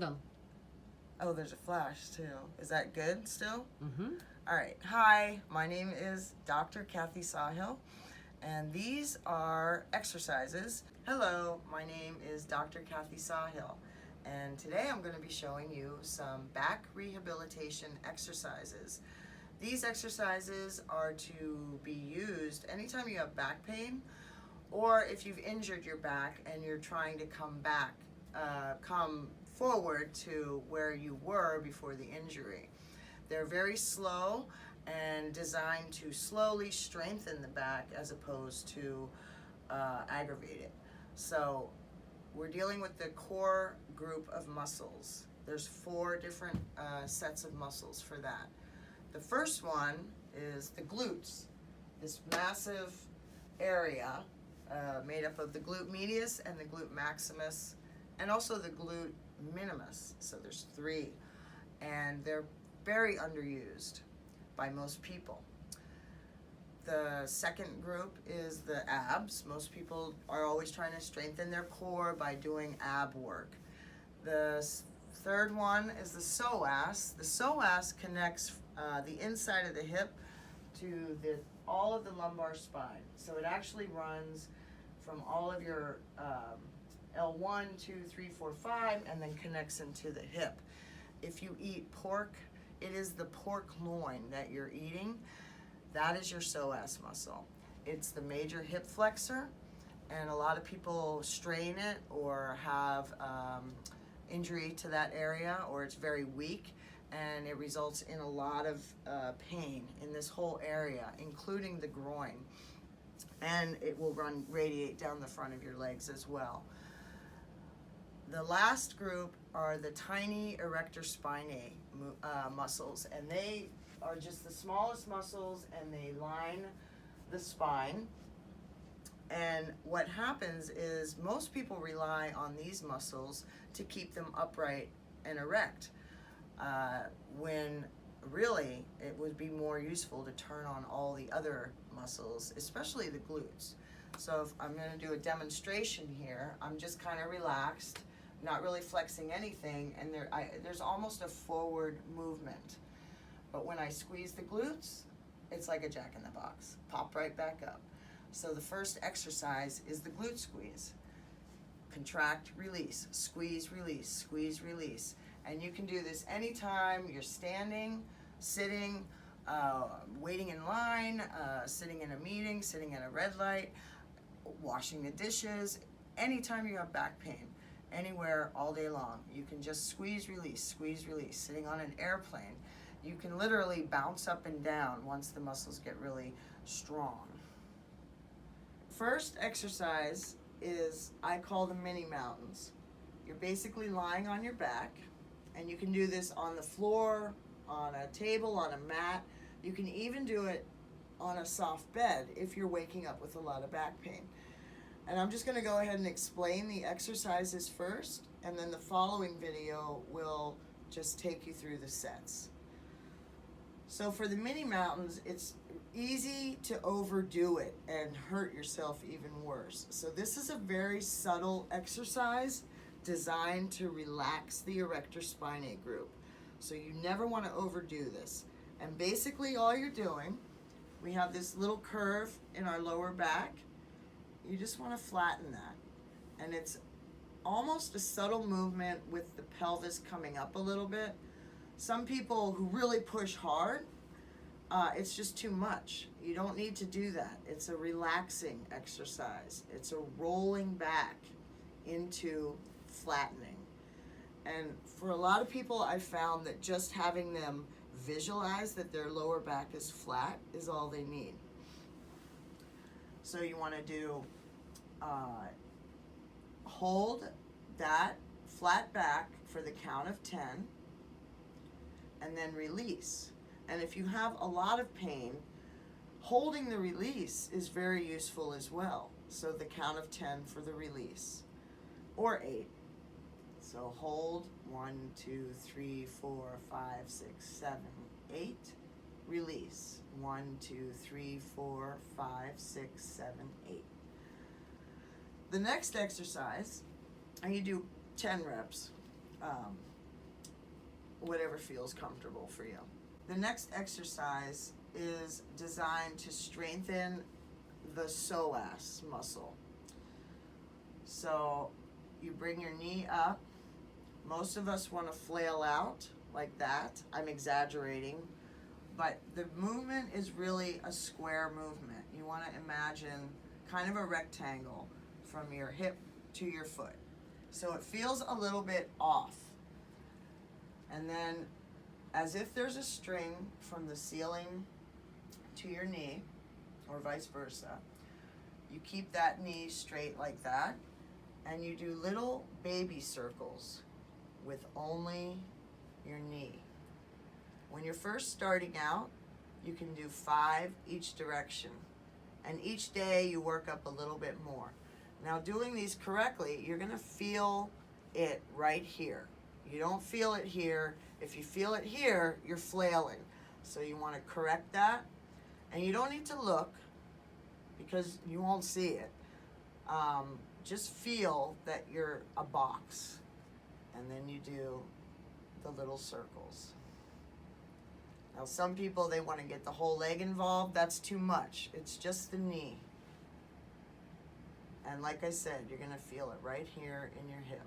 Hold on. Oh, there's a flash too. Is that good still? Mm-hmm. All right. Hi, my name is Dr. Kathy Sawhill, and these are exercises. Hello, my name is Dr. Kathy Sawhill, and today I'm going to be showing you some back rehabilitation exercises. These exercises are to be used anytime you have back pain, or if you've injured your back and you're trying to come forward to where you were before the injury. They're very slow and designed to slowly strengthen the back as opposed to aggravate it. So we're dealing with the core group of muscles. There's 4 different sets of muscles for that. The first one is the glutes, this massive area made up of the glute medius and the glute maximus, and also the glute minimus. So there's 3, and they're very underused by most people. The second group is the abs. Most people are always trying to strengthen their core by doing ab work. The third one is the PSOAS. The PSOAS connects the inside of the hip to all of the lumbar spine. So it actually runs from all of your L1, 2, 3, 4, 5, and then connects into the hip. If you eat pork, it is the pork loin that you're eating. That is your psoas muscle. It's the major hip flexor, and a lot of people strain it or have injury to that area, or it's very weak, and it results in a lot of pain in this whole area, including the groin. And it will radiate down the front of your legs as well. The last group are the tiny erector spinae muscles, and they are just the smallest muscles, and they line the spine. And what happens is most people rely on these muscles to keep them upright and erect, when really it would be more useful to turn on all the other muscles, especially the glutes. So if I'm going to do a demonstration here, I'm just kind of relaxed, not really flexing anything, and there's almost a forward movement. But when I squeeze the glutes, it's like a jack-in-the-box. Pop right back up. So the first exercise is the glute squeeze. Contract, release, squeeze, release, squeeze, release. And you can do this anytime you're standing, sitting, waiting in line, sitting in a meeting, sitting at a red light, washing the dishes, anytime you have back pain, anywhere all day long. You can just squeeze, release, sitting on an airplane. You can literally bounce up and down once the muscles get really strong. First exercise is, I call them mini mountains. You're basically lying on your back, and you can do this on the floor, on a table, on a mat. You can even do it on a soft bed if you're waking up with a lot of back pain. And I'm just going to go ahead and explain the exercises first, and then the following video will just take you through the sets. So for the mini mountains, it's easy to overdo it and hurt yourself even worse. So this is a very subtle exercise designed to relax the erector spinae group. So you never want to overdo this. And basically all you're doing, we have this little curve in our lower back. You just want to flatten that. And it's almost a subtle movement with the pelvis coming up a little bit. Some people who really push hard, it's just too much. You don't need to do that. It's a relaxing exercise. It's a rolling back into flattening. And for a lot of people, I found that just having them visualize that their lower back is flat is all they need. So you want to do, hold that flat back for the count of 10, and then release. And if you have a lot of pain, holding the release is very useful as well. So the count of 10 for the release, or 8. So hold, 1, 2, 3, 4, 5, 6, 7, 8. Release, 1, 2, 3, 4, 5, 6, 7, 8. The next exercise, and you do 10 reps. whatever feels comfortable for you. The next exercise is designed to strengthen the psoas muscle. So you bring your knee up. Most of us want to flail out like that. I'm exaggerating, but the movement is really a square movement. You want to imagine kind of a rectangle from your hip to your foot. So it feels a little bit off. And then, as if there's a string from the ceiling to your knee, or vice versa, you keep that knee straight like that, and you do little baby circles with only your knee. When you're first starting out, you can do 5 each direction, and each day you work up a little bit more. Now, doing these correctly, you're gonna feel it right here. You don't feel it here. If you feel it here, you're flailing. So you want to correct that. And you don't need to look because you won't see it. Just feel that you're a box. And then you do the little circles. Now, some people, they want to get the whole leg involved. That's too much. It's just the knee. And like I said, you're going to feel it right here in your hip.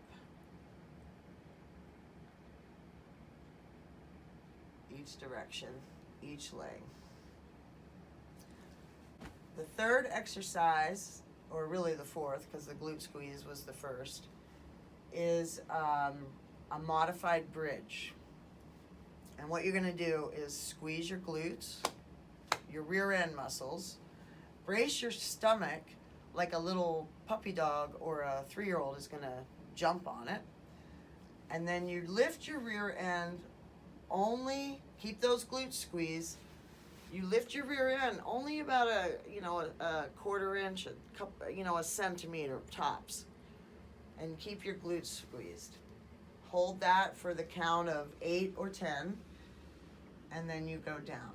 Each direction, each leg. The third exercise, or really the fourth, because the glute squeeze was the first, is a modified bridge. And what you're going to do is squeeze your glutes, your rear end muscles, brace your stomach like a little puppy dog or a 3-year-old is going to jump on it. And then you lift your rear end, only keep those glutes squeezed. You lift your rear end only about a quarter inch, a centimeter tops, and keep your glutes squeezed. Hold that for the count of 8 or 10, and then you go down.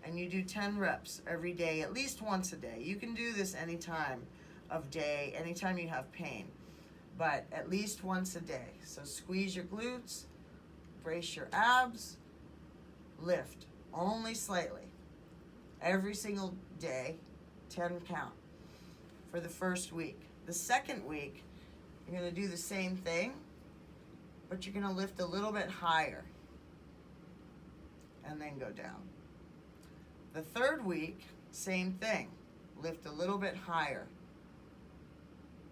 And you do 10 reps every day, at least once a day. You can do this any time of day, anytime you have pain, but at least once a day. So squeeze your glutes, brace your abs, lift only slightly. Every single day, 10 count for the first week. The second week, you're going to do the same thing, but you're going to lift a little bit higher and then go down. The third week, same thing. Lift a little bit higher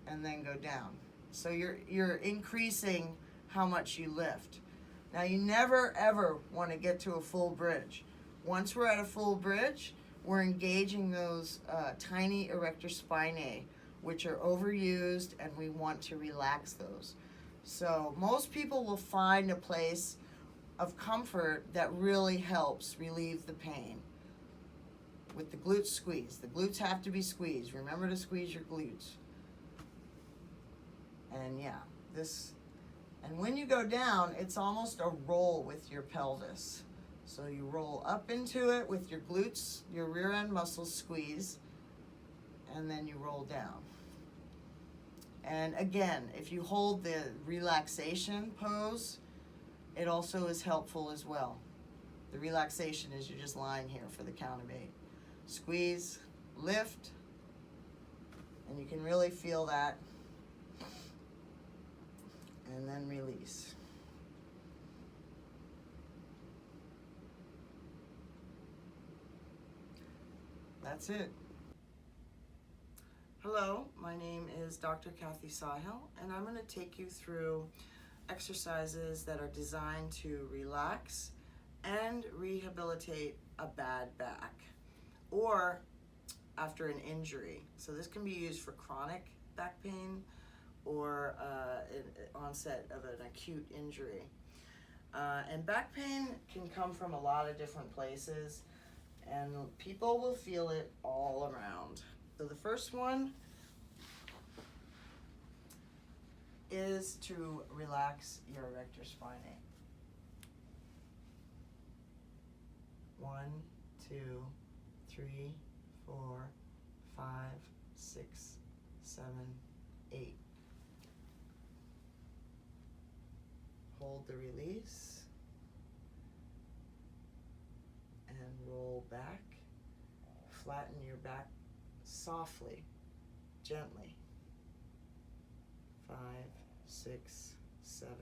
and then go down. So you're increasing how much you lift. Now, you never ever want to get to a full bridge. Once we're at a full bridge, we're engaging those tiny erector spinae, which are overused, and we want to relax those. So most people will find a place of comfort that really helps relieve the pain. With the glute squeeze. The glutes have to be squeezed. Remember to squeeze your glutes. And yeah, and when you go down, it's almost a roll with your pelvis. So you roll up into it with your glutes, your rear end muscles squeeze, and then you roll down. And again, if you hold the relaxation pose, it also is helpful as well. The relaxation is you're just lying here for the count of 8. Squeeze, lift, and you can really feel that, and then release. That's it. Hello, my name is Dr. Kathy Sawhill, and I'm going to take you through exercises that are designed to relax and rehabilitate a bad back or after an injury. So this can be used for chronic back pain or onset of an acute injury. And back pain can come from a lot of different places, and people will feel it all around. So the first one is to relax your erector spinae. 1, 2, 3, 4, 5, 6, 7, 8. Hold the release. and roll back. Flatten your back softly, gently. 5, 6, 7,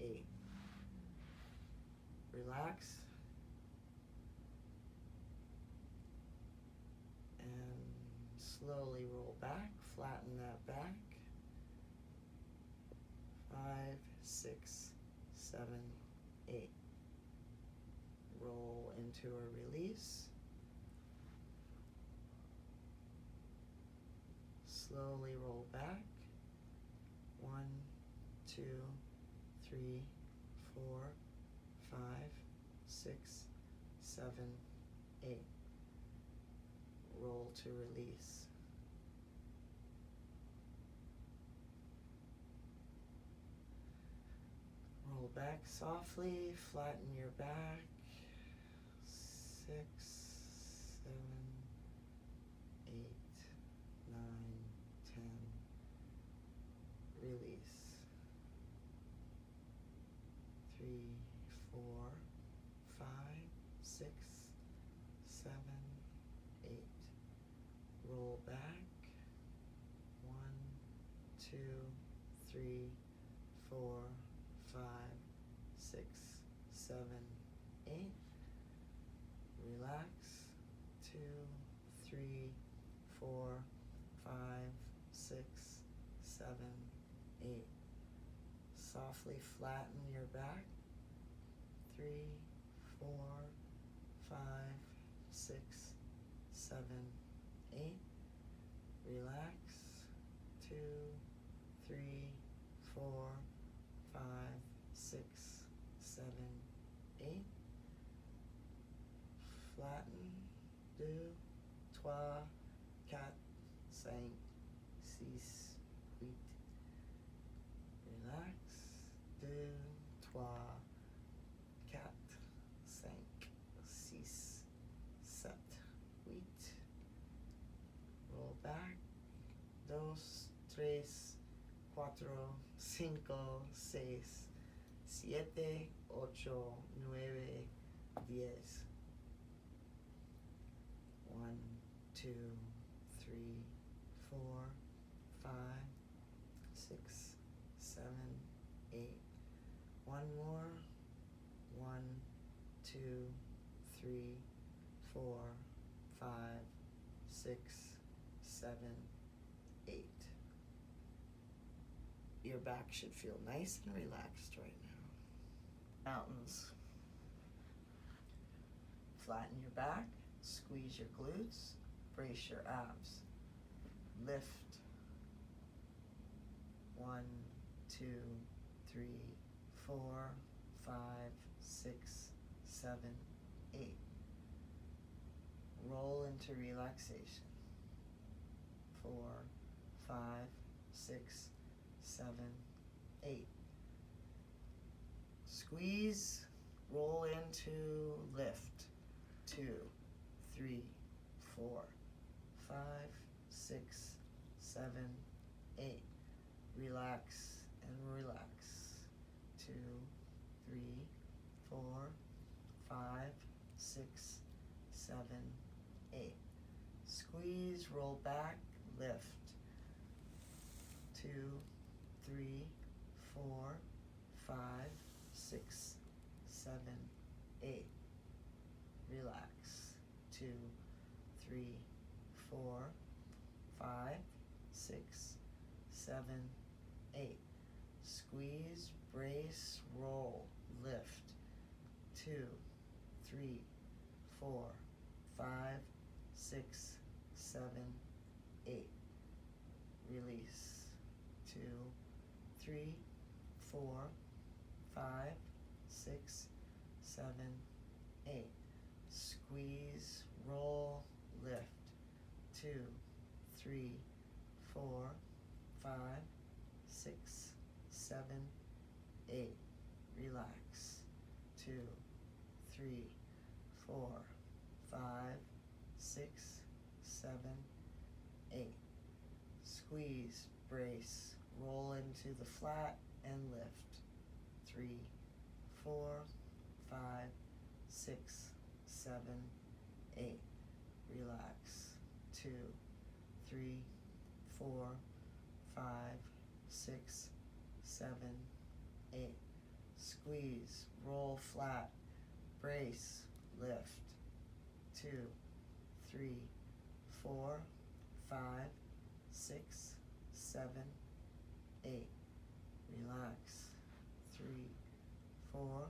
8. Relax. And slowly roll back, flatten that back. 5, 6, 7, 8. Roll into a release. Slowly roll back. 1, 2, 3, 4, 5, 6, 7, 8. Roll to release. Roll back softly, flatten your back. 6, 7, 8, 9, 10. Release. 3, 4, 5, 6, 7, 8. Roll back. 1, 2, 3, 4, 5, 6, 7, 8. Relax. 2, 3, 4, 5, 6, 7, 8. Softly flatten your back. 3, 4, 5, 6, 7, 8. Relax. 2, 3, 4, 5, 6, 7, 8. Flatten. 2, 3, 4, 5, 6, 8. Relax. 2, 3, 4, 5, 6, 7, 8. Roll back. 2, 3, 4, 5, 6, 7, 8, 9, 10. 1, 2, 3, 4, 5, 6, 7, 8. One more. 1, 2, 3, 4, 5, 6, 7, 8. Your back should feel nice and relaxed right now. Mountains. Flatten your back, squeeze your glutes, brace your abs. Lift. 1, 2, 3, 4, 5, 6, 7, 8. Roll into relaxation. 4, 5, 6, 7, 8. Squeeze, roll into lift. 2, 3, 4, 5, 6, 7, 8. Relax and relax. 2, 3, 4, 5, 6, 7, 8. Squeeze, roll back, lift. 2, 3, 4, 5, 6, 7, 8. Relax. 2, 3, 4, 5, 6, 7, 8. Squeeze, brace, roll, lift. 2, 3, 4, 5, 6, 7, 8. Release. 2, 3, 4, 5, 6, 7, 8. Squeeze, roll, lift. 2, 3, 4, 5, 6, 7, 8. Relax. 2, 3, 4, 5, 6, 7, 8. Squeeze, brace, roll into the flat and lift. 3, 4, 5, 6, 7, 8. Relax. 2, 3, 4, 5, 6, 7, 8. Squeeze, roll flat, brace, lift. 2, 3, 4, 5, 6, 7, 8. Relax. 3, 4,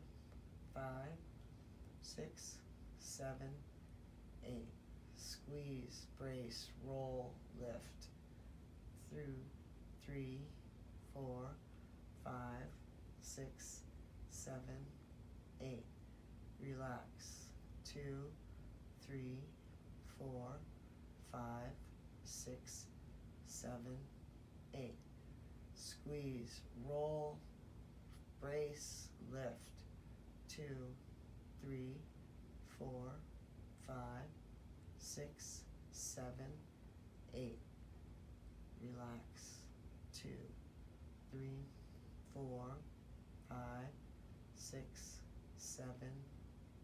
5, 6, 7, 8. Squeeze, brace, roll, lift. Through 3, 4, 5, 6, 7, 8. Relax. 2, 3, 4, 5, 6, 7, 8. Squeeze, roll, brace, lift. 2, 3, 4, 5, 6, 7, 8. Relax. 2, 3, 4, 5, 6, 7,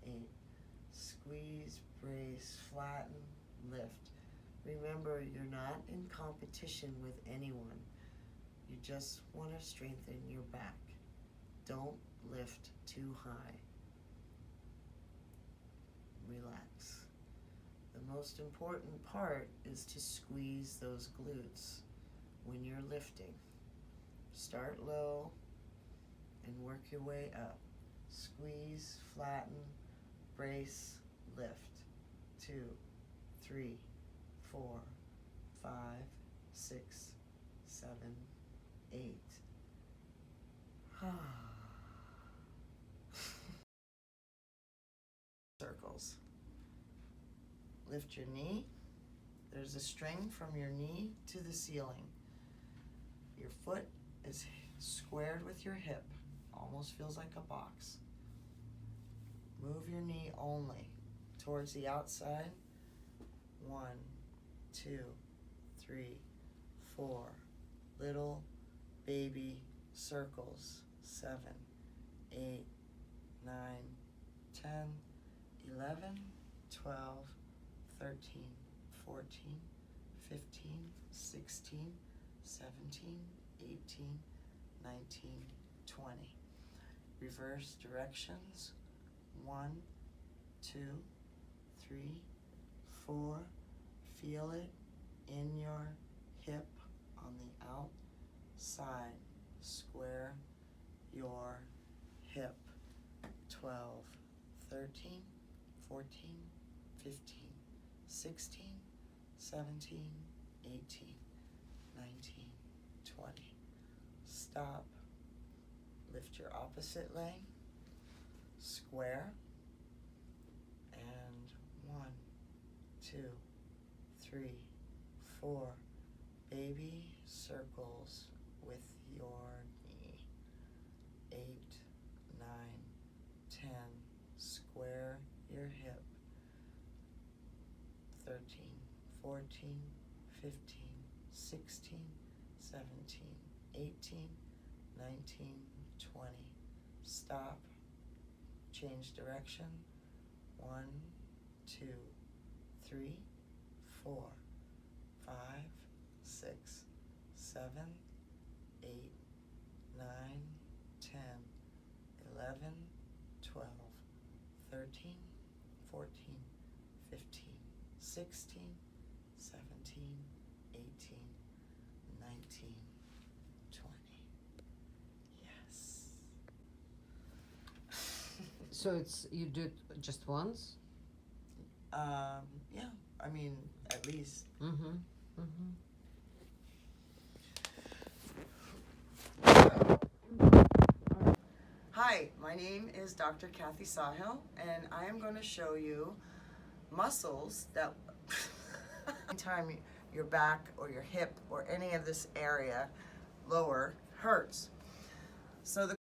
8. Squeeze, brace, flatten, lift. Remember, you're not in competition with anyone. You just want to strengthen your back. Don't lift too high. Relax. The most important part is to squeeze those glutes when you're lifting. Start low and work your way up. Squeeze, flatten, brace, lift. 2, 3, 4, 5, 6, 7, 8. Circles. Lift your knee. There's a string from your knee to the ceiling. Your foot is squared with your hip. Almost feels like a box. Move your knee only towards the outside. 1, 2, 3, 4. Little baby circles. 7, 8, 9, 10, 11, 12, 13, 14, 15, 16, 17, 18, 19, 20. Reverse directions. 1, 2, 3, 4. Feel it in your hip on the outside. Square your hip. 12, 13, 14, 15, 16, 17, 18, 19, 20. Stop. Lift your opposite leg. Square. And 1, 2, 3, 4. Baby circles with your knee. 8, 9, 10. Square your hip. 13, 14, 15, 16, 17, 18, 19, 20. Stop. Change direction. 1, 2, 3, 4, 5, 6, 7, 8, 9, 10, 11, 12, 13, 14, 15, 16, 17, 18, 19, 20. Yes. So it's, you do it just once? Yeah, I mean, at least. Mm-hmm. Mm-hmm. Hi, my name is Dr. Kathy Sawhill, and I am going to show you muscles that anytime your back or your hip or any of this area lower hurts. So the